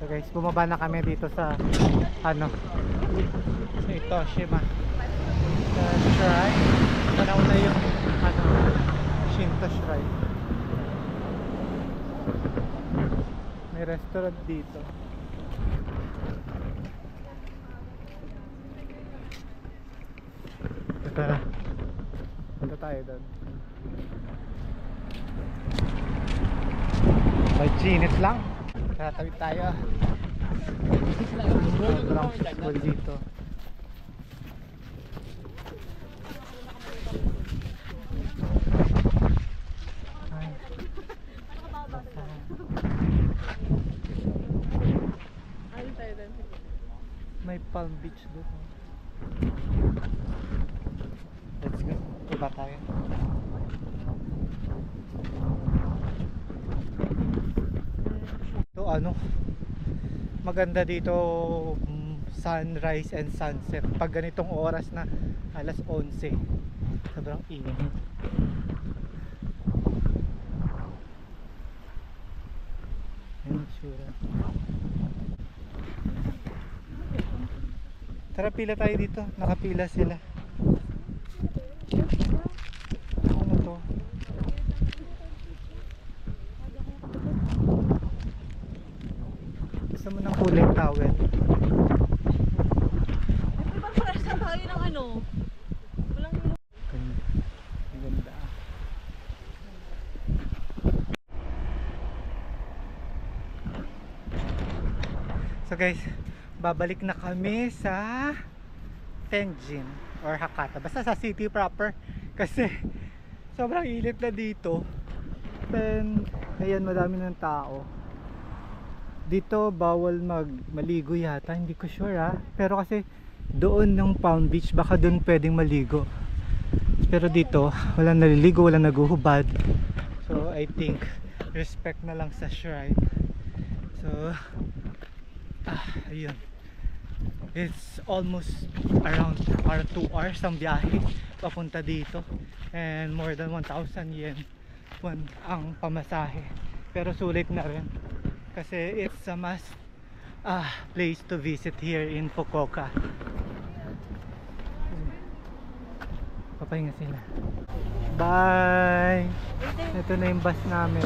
So guys, bumaba na kami dito sa ano, sa Itoshima Shrine. Tanaw na yung ano, Shinto Shrine. May restaurant dito. Tara, punta tayo doon. May chinit lang. Tatawid tayo. Sobrang peaceful dito. Ay. May Palm Beach doon. Let's go. Iba tayo. So ano, maganda dito sunrise and sunset pag ganitong oras na alas 11. Sobrang init. Ayun, sure. Tara, pila tayo dito. Nakapila sila. Ano to? Gusto mo ng kulay towel? May parang sa tayo ng ano? Walang Ang ganda. So guys, babalik na kami sa Tenjin or Hakata, basta sa city proper kasi sobrang init na dito. Then ayan, madami ng tao dito. Bawal maligo yata, hindi ko sure pero kasi doon ng Palm Beach baka doon pwedeng maligo, pero dito walang naliligo, walang naguhubad. So I think respect na lang sa shrine. So ayun, it's almost around 2 hours ang biyahe papunta dito, and more than 1,000 yen ang pamasahe, pero sulit na rin kasi it's a must place to visit here in Fukuoka. Papahinga sila. Bye! Ito na yung bus namin.